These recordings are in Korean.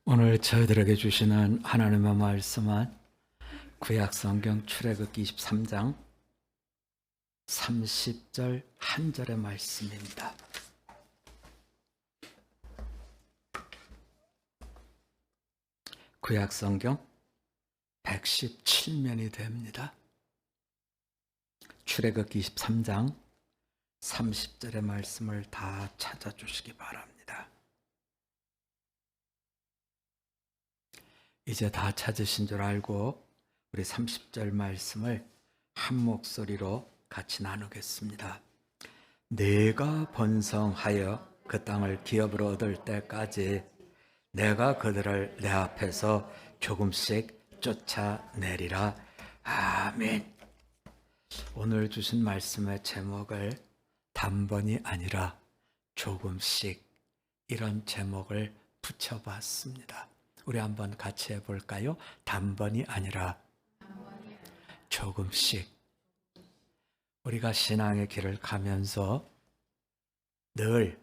오늘 저희들에게 주시는 하나님의 말씀은 구약성경 출애굽기 23장 30절 한 절의 말씀입니다. 구약성경 117면이 됩니다. 출애굽기 23장 30절의 말씀을 다 찾아주시기 바랍니다. 이제 다 찾으신 줄 알고 우리 30절 말씀을 한 목소리로 같이 나누겠습니다. 내가 번성하여 그 땅을 기업으로 얻을 때까지 내가 그들을 내 앞에서 조금씩 쫓아내리라. 아멘. 오늘 주신 말씀의 제목을 단번이 아니라 조금씩, 이런 제목을 붙여봤습니다. 우리 한번 같이 해볼까요? 단번이 아니라 조금씩. 우리가 신앙의 길을 가면서 늘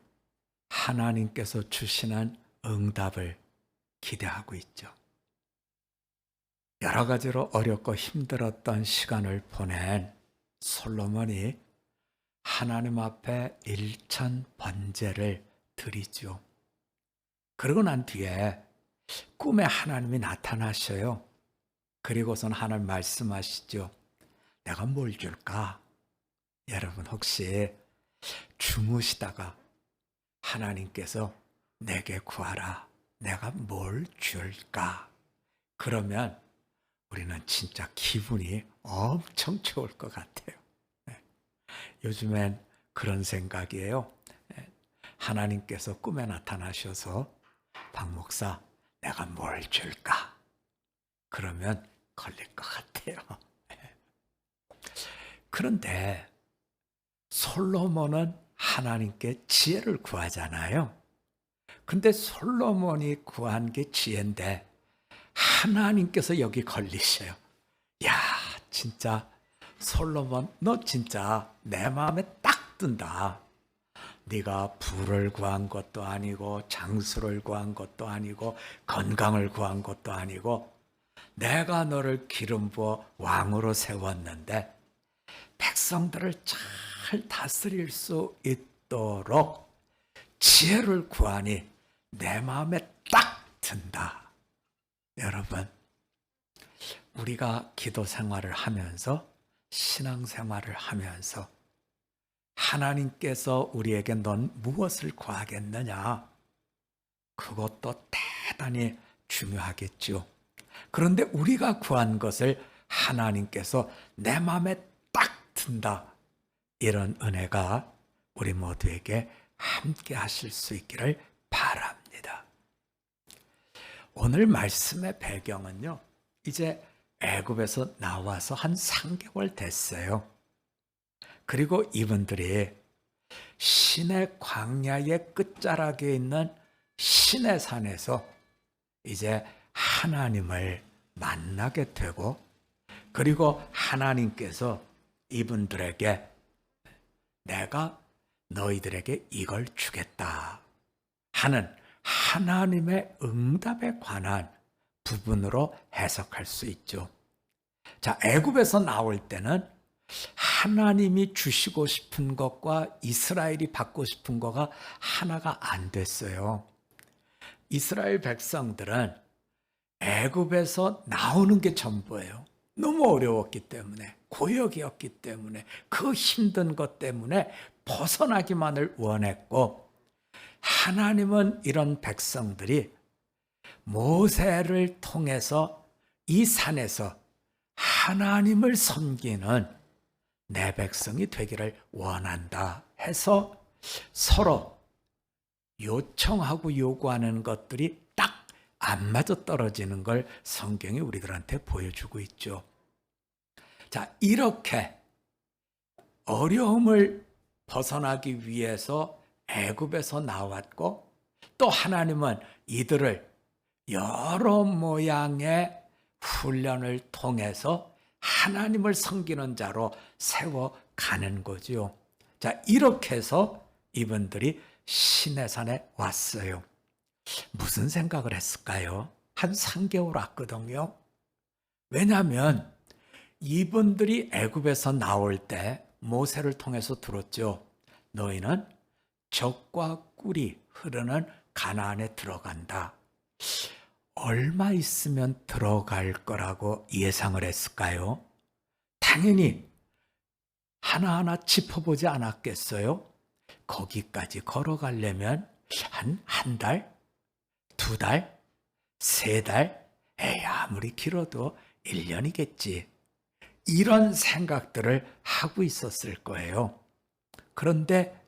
하나님께서 주시는 응답을 기대하고 있죠. 여러 가지로 어렵고 힘들었던 시간을 보낸 솔로몬이 하나님 앞에 일천번제를 드리죠. 그러고 난 뒤에 꿈에 하나님이 나타나셔요. 그리고선 하나님 말씀하시죠. 내가 뭘 줄까? 여러분 혹시 주무시다가 하나님께서 내게 구하라, 내가 뭘 줄까? 그러면 우리는 진짜 기분이 엄청 좋을 것 같아요. 요즘엔 그런 생각이에요. 하나님께서 꿈에 나타나셔서 박 목사, 내가 뭘 줄까? 그러면 걸릴 것 같아요. 그런데 솔로몬은 하나님께 지혜를 구하잖아요. 근데 솔로몬이 구한 게 지혜인데 하나님께서 여기 걸리셔요. 야, 진짜 솔로몬, 너 진짜 내 마음에 딱 든다. 네가 부를 구한 것도 아니고 장수를 구한 것도 아니고 건강을 구한 것도 아니고 내가 너를 기름 부어 왕으로 세웠는데 백성들을 잘 다스릴 수 있도록 지혜를 구하니 내 마음에 딱 든다. 여러분, 우리가 기도 생활을 하면서 신앙 생활을 하면서 하나님께서 우리에게 넌 무엇을 구하겠느냐? 그것도 대단히 중요하겠죠. 그런데 우리가 구한 것을 하나님께서 내 마음에 딱 든다. 이런 은혜가 우리 모두에게 함께 하실 수 있기를 바랍니다. 오늘 말씀의 배경은요, 이제 애굽에서 나와서 한 3개월 됐어요. 그리고 이분들이 시내 광야의 끝자락에 있는 시내산에서 이제 하나님을 만나게 되고, 그리고 하나님께서 이분들에게 내가 너희들에게 이걸 주겠다 하는 하나님의 응답에 관한 부분으로 해석할 수 있죠. 자, 애굽에서 나올 때는 하나님이 주시고 싶은 것과 이스라엘이 받고 싶은 거가 하나가 안 됐어요. 이스라엘 백성들은 애굽에서 나오는 게 전부예요. 너무 어려웠기 때문에, 고역이었기 때문에, 그 힘든 것 때문에 벗어나기만을 원했고, 하나님은 이런 백성들이 모세를 통해서 이 산에서 하나님을 섬기는 내 백성이 되기를 원한다 해서 서로 요청하고 요구하는 것들이 딱 안 맞아 떨어지는 걸 성경이 우리들한테 보여주고 있죠. 자, 이렇게 어려움을 벗어나기 위해서 애굽에서 나왔고, 또 하나님은 이들을 여러 모양의 훈련을 통해서 하나님을 섬기는 자로 세워가는 거죠. 자, 이렇게 해서 이분들이 시내산에 왔어요. 무슨 생각을 했을까요? 한 3개월 왔거든요. 왜냐하면 이분들이 애굽에서 나올 때 모세를 통해서 들었죠. 너희는 젖과 꿀이 흐르는 가나안에 들어간다. 얼마 있으면 들어갈 거라고 예상을 했을까요? 당연히 하나하나 짚어보지 않았겠어요? 거기까지 걸어가려면 한 달, 2달, 3달, 아무리 길어도 1년이겠지. 이런 생각들을 하고 있었을 거예요. 그런데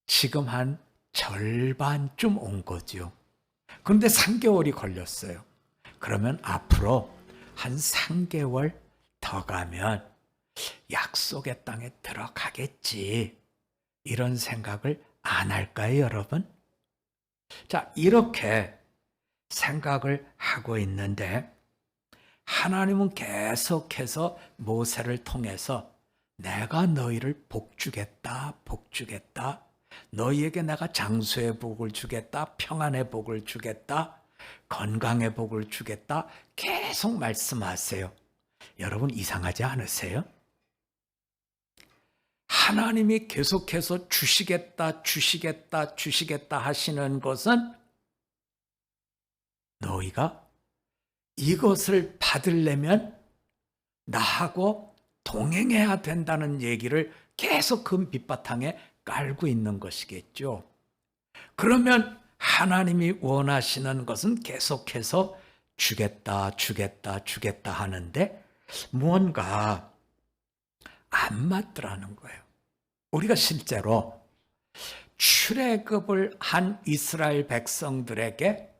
지금 한 절반쯤 온 거죠. 그런데 3개월이 걸렸어요. 그러면 앞으로 한 3개월 더 가면 약속의 땅에 들어가겠지. 이런 생각을 안 할까요, 여러분? 자, 이렇게 생각을 하고 있는데 하나님은 계속해서 모세를 통해서 내가 너희를 복주겠다, 복주겠다. 너희에게 내가 장수의 복을 주겠다, 평안의 복을 주겠다, 건강의 복을 주겠다. 계속 말씀하세요. 여러분 이상하지 않으세요? 하나님이 계속해서 주시겠다, 주시겠다, 주시겠다 하시는 것은 너희가 이것을 받으려면 나하고 동행해야 된다는 얘기를 계속 그 밑바탕에 깔고 있는 것이겠죠. 그러면 하나님이 원하시는 것은 계속해서 주겠다, 주겠다, 주겠다 하는데 무언가 안 맞더라는 거예요. 우리가 실제로 출애굽을 한 이스라엘 백성들에게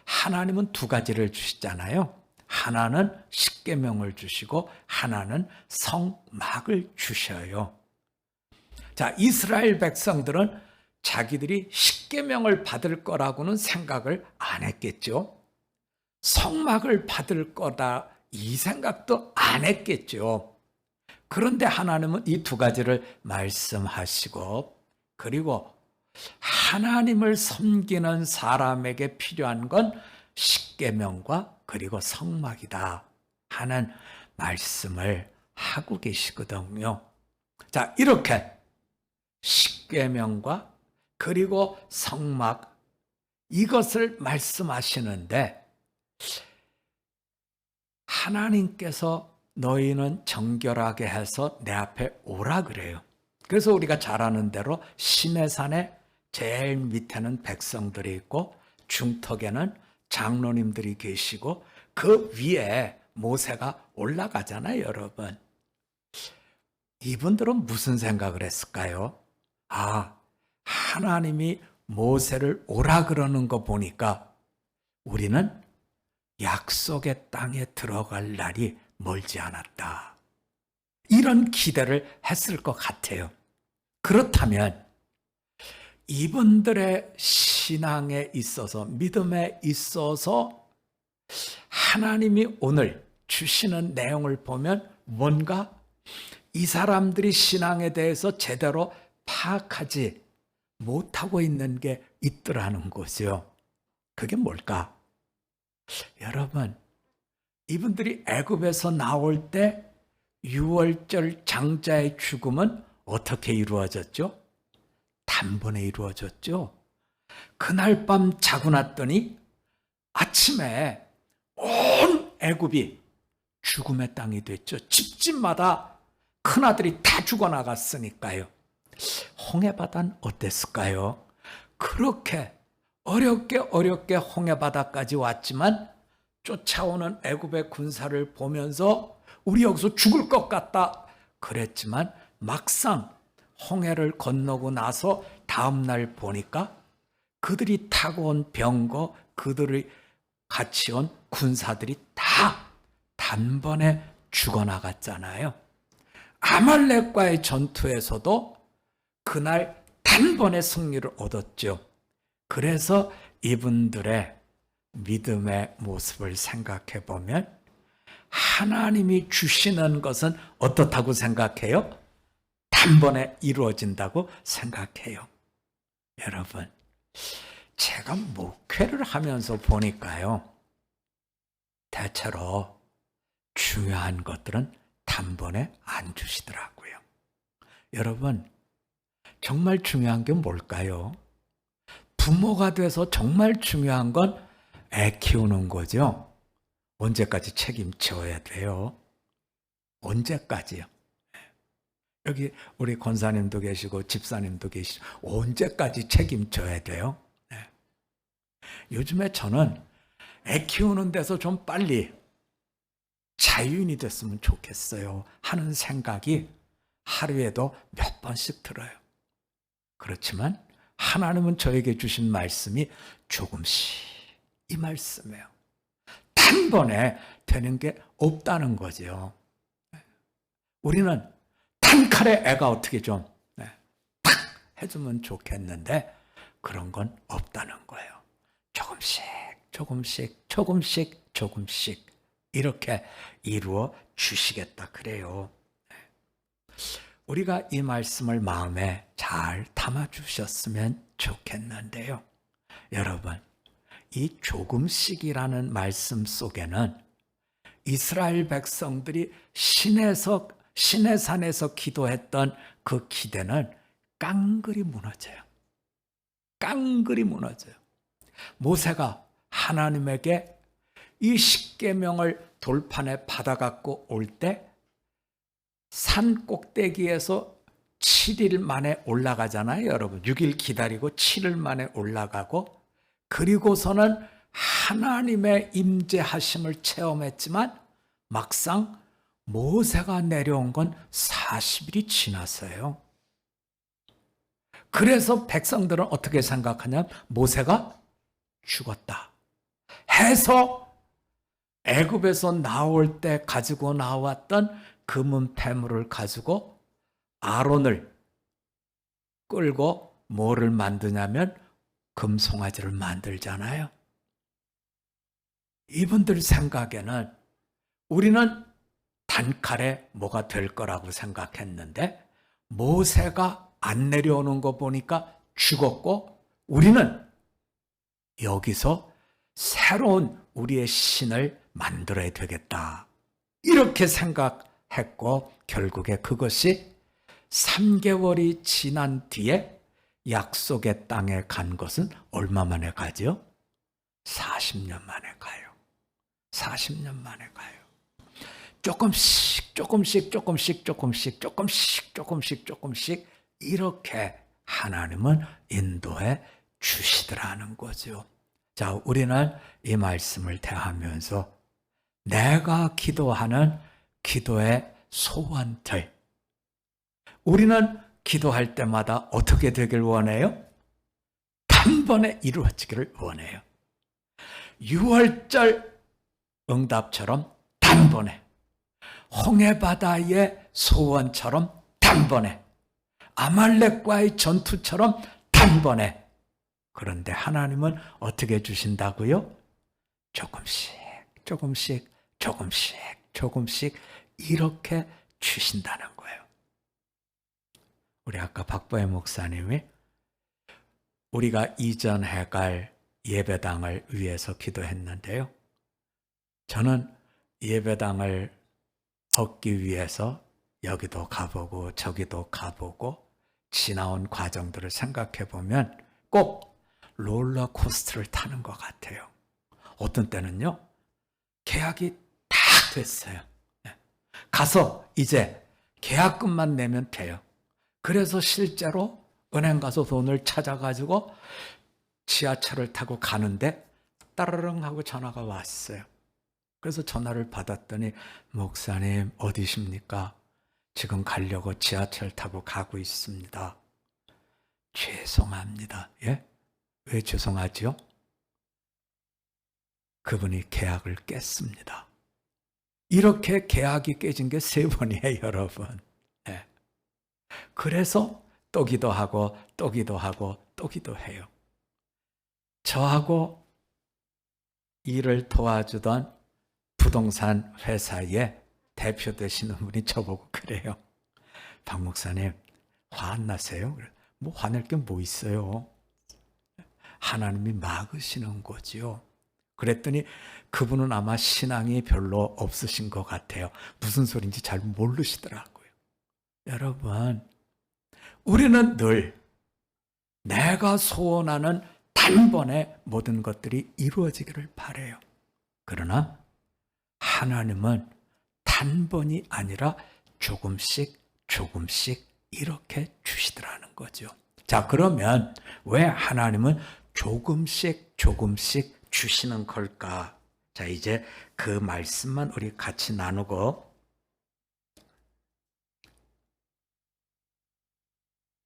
하나님은 2가지를 주시잖아요. 하나는 십계명을 주시고 하나는 성막을 주셔요. 자, 이스라엘 백성들은 자기들이 십계명을 받을 거라고는 생각을 안 했겠죠. 성막을 받을 거다 이 생각도 안 했겠죠. 그런데 하나님은 이 2가지를 말씀하시고 그리고 하나님을 섬기는 사람에게 필요한 건 십계명과 그리고 성막이다 하는 말씀을 하고 계시거든요. 자, 이렇게 십계명과 그리고 성막 이것을 말씀하시는데 하나님께서 너희는 정결하게 해서 내 앞에 오라 그래요. 그래서 우리가 잘 아는 대로 시내산에 제일 밑에는 백성들이 있고 중턱에는 장로님들이 계시고 그 위에 모세가 올라가잖아요, 여러분. 이분들은 무슨 생각을 했을까요? 아, 하나님이 모세를 오라 그러는 거 보니까 우리는 약속의 땅에 들어갈 날이 멀지 않았다. 이런 기대를 했을 것 같아요. 그렇다면 이분들의 신앙에 있어서 믿음에 있어서 하나님이 오늘 주시는 내용을 보면 뭔가 이 사람들이 신앙에 대해서 제대로 파악하지 못하고 있는 게 있더라는 거죠. 그게 뭘까? 여러분, 이분들이 애굽에서 나올 때 6월절 장자의 죽음은 어떻게 이루어졌죠? 단번에 이루어졌죠. 그날 밤 자고 났더니 아침에 온 애굽이 죽음의 땅이 됐죠. 집집마다 큰아들이 다 죽어나갔으니까요. 홍해바다는 어땠을까요? 그렇게 어렵게 홍해바다까지 왔지만 쫓아오는 애굽의 군사를 보면서 우리 여기서 죽을 것 같다 그랬지만 막상 홍해를 건너고 나서 다음날 보니까 그들이 타고 온 병거, 그들이 같이 온 군사들이 다 단번에 죽어나갔잖아요. 아말렉과의 전투에서도 그날 단번에 승리를 얻었죠. 그래서 이분들의 믿음의 모습을 생각해 보면 하나님이 주시는 것은 어떻다고 생각해요? 단번에 이루어진다고 생각해요. 여러분, 제가 목회를 하면서 보니까요, 대체로 중요한 것들은 단번에 안 주시더라고요. 여러분, 정말 중요한 게 뭘까요? 부모가 돼서 정말 중요한 건 애 키우는 거죠. 언제까지 책임져야 돼요? 언제까지요? 여기 우리 권사님도 계시고 집사님도 계시고 언제까지 책임져야 돼요? 네. 요즘에 저는 애 키우는 데서 좀 빨리 자유인이 됐으면 좋겠어요 하는 생각이 하루에도 몇 번씩 들어요. 그렇지만 하나님은 저에게 주신 말씀이 조금씩 이 말씀이에요. 단번에 되는 게 없다는 거죠. 우리는 단칼에 애가 어떻게 좀 탁 해주면 좋겠는데 그런 건 없다는 거예요. 조금씩 조금씩 조금씩 조금씩 이렇게 이루어 주시겠다 그래요. 우리가 이 말씀을 마음에 잘 담아주셨으면 좋겠는데요. 여러분, 이 조금씩이라는 말씀 속에는 이스라엘 백성들이 신의 산에서 기도했던 그 기대는 깡그리 무너져요. 깡그리 무너져요. 모세가 하나님에게 이 십계명을 돌판에 받아갖고 올 때 산 꼭대기에서 7일 만에 올라가잖아요, 여러분. 6일 기다리고 7일 만에 올라가고 그리고서는 하나님의 임재하심을 체험했지만 막상 모세가 내려온 건 40일이 지났어요. 그래서 백성들은 어떻게 생각하냐면 모세가 죽었다 해서 애굽에서 나올 때 가지고 나왔던 금은 패물을 가지고 아론을 끌고 뭐를 만드냐면 금송아지를 만들잖아요. 이분들 생각에는 우리는 단칼에 뭐가 될 거라고 생각했는데 모세가 안 내려오는 거 보니까 죽었고 우리는 여기서 새로운 우리의 신을 만들어야 되겠다. 이렇게 생각했고 결국에 그것이 3개월이 지난 뒤에 약속의 땅에 간 것은 얼마 만에 가죠? 40년 만에 가요. 40년 만에 가요. 조금씩 이렇게 하나님은 인도해 주시더라는 거죠. 자, 우리는 이 말씀을 대하면서 내가 기도하는 기도의 소원들, 우리는 기도할 때마다 어떻게 되길 원해요? 단번에 이루어지기를 원해요. 6월절 응답처럼 단번에, 홍해바다의 소원처럼 단번에, 아말렉과의 전투처럼 단번에. 그런데 하나님은 어떻게 해주신다고요? 조금씩 이렇게 주신다는 거예요. 우리 아까 박보혜 목사님이 우리가 이전해 갈 예배당을 위해서 기도했는데요. 저는 예배당을 얻기 위해서 여기도 가보고 저기도 가보고 지나온 과정들을 생각해 보면 꼭 롤러코스터를 타는 것 같아요. 어떤 때는요, 계약이 다 됐어요. 가서 이제 계약금만 내면 돼요. 그래서 실제로 은행 가서 돈을 찾아가지고 지하철을 타고 가는데 따르릉 하고 전화가 왔어요. 그래서 전화를 받았더니 목사님 어디십니까? 지금 가려고 지하철 타고 가고 있습니다. 죄송합니다. 예? 왜 죄송하지요? 그분이 계약을 깼습니다. 이렇게 계약이 깨진 게 3번이에요, 여러분. 예. 그래서 또 기도하고 또 기도하고 또 기도해요. 저하고 일을 도와주던 부동산 회사의 대표 되시는 분이 저보고 그래요. 박 목사님 화 안 나세요? 뭐 화낼 게 뭐 있어요? 하나님이 막으시는 거지요. 그랬더니 그분은 아마 신앙이 별로 없으신 것 같아요. 무슨 소리인지 잘 모르시더라고요. 여러분, 우리는 늘 내가 소원하는 단번에 모든 것들이 이루어지기를 바라요. 그러나 하나님은 단번이 아니라 조금씩 이렇게 주시더라는 거죠. 자, 그러면 왜 하나님은 조금씩 주시는 걸까? 자, 이제 그 말씀만 우리 같이 나누고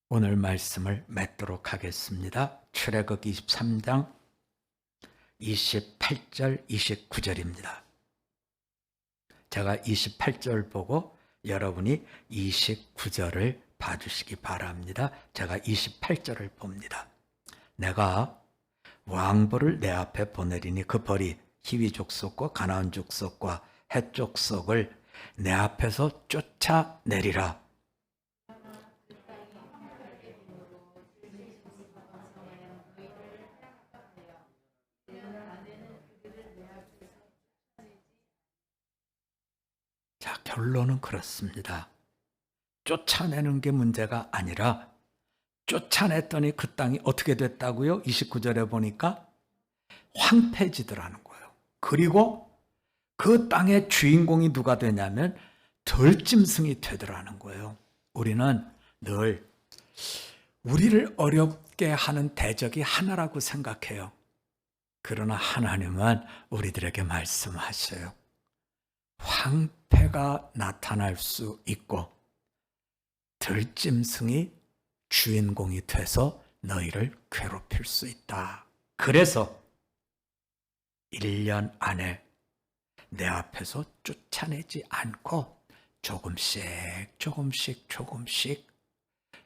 오늘 말씀을 맺도록 하겠습니다. 출애굽 23장 28절 29절입니다. 제가 28절 보고 여러분이 29절을 봐주시기 바랍니다. 제가 28절을 봅니다. 내가 왕벌을 내 앞에 보내리니 그 벌이 히위 족속과 가나안 족속과 헷 족속을 내 앞에서 쫓아내리라. 자, 결론은 그렇습니다. 쫓아내는 게 문제가 아니라 쫓아냈더니 그 땅이 어떻게 됐다고요? 29절에 보니까 황폐지더라는 거예요. 그리고 그 땅의 주인공이 누가 되냐면 들짐승이 되더라는 거예요. 우리는 늘 우리를 어렵게 하는 대적이 하나라고 생각해요. 그러나 하나님은 우리들에게 말씀하셔요. 황폐가 나타날 수 있고 들짐승이 주인공이 돼서 너희를 괴롭힐 수 있다. 그래서 1년 안에 내 앞에서 쫓아내지 않고 조금씩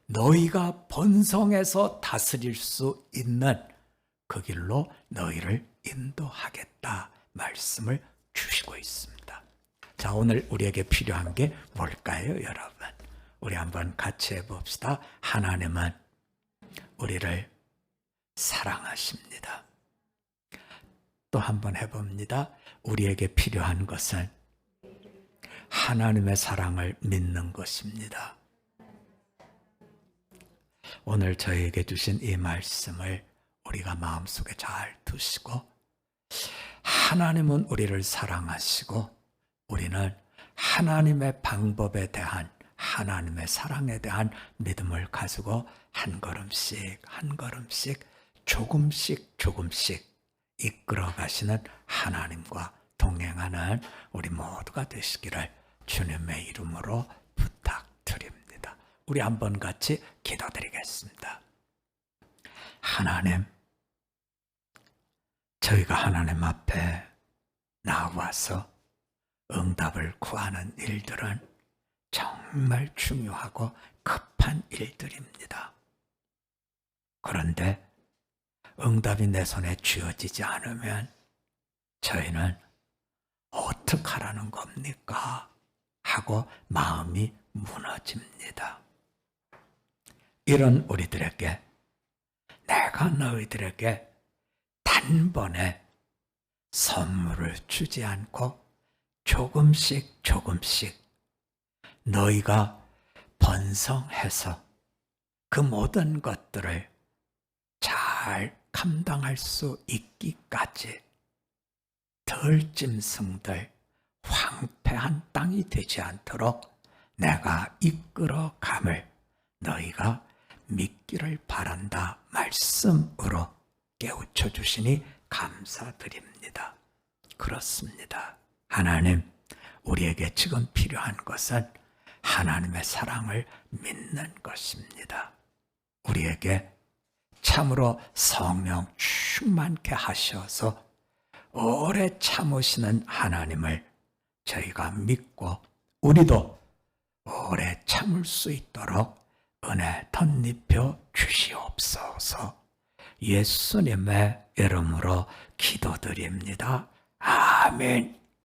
너희가 번성해서 다스릴 수 있는 그 길로 너희를 인도하겠다 말씀을 주시고 있습니다. 자, 오늘 우리에게 필요한 게 뭘까요, 여러분? 우리 한번 같이 해봅시다. 하나님은 우리를 사랑하십니다. 또 한번 해봅니다. 우리에게 필요한 것은 하나님의 사랑을 믿는 것입니다. 오늘 저에게 주신 이 말씀을 우리가 마음속에 잘 두시고 하나님은 우리를 사랑하시고 우리는 하나님의 방법에 대한 하나님의 사랑에 대한 믿음을 가지고 한 걸음씩 조금씩 이끌어 가시는 하나님과 동행하는 우리 모두가 되시기를 주님의 이름으로 부탁드립니다. 우리 한번 같이 기도드리겠습니다. 하나님, 저희가 하나님 앞에 나와서 응답을 구하는 일들은 정말 중요하고 급한 일들입니다. 그런데 응답이 내 손에 쥐어지지 않으면 저희는 어떡하라는 겁니까? 하고 마음이 무너집니다. 이런 우리들에게 내가 너희들에게 단번에 선물을 주지 않고 조금씩 너희가 번성해서 그 모든 것들을 잘 감당할 수 있기까지 들짐승들 황폐한 땅이 되지 않도록 내가 이끌어 감을 너희가 믿기를 바란다 말씀으로 깨우쳐 주시니 감사드립니다. 그렇습니다. 하나님, 우리에게 지금 필요한 것은 하나님의 사랑을 믿는 것입니다. 우리에게 참으로 성령 충만케 하셔서 오래 참으시는 하나님을 저희가 믿고 우리도 오래 참을 수 있도록 은혜 덧입혀 주시옵소서. 예수님의 이름으로 기도드립니다. 아멘.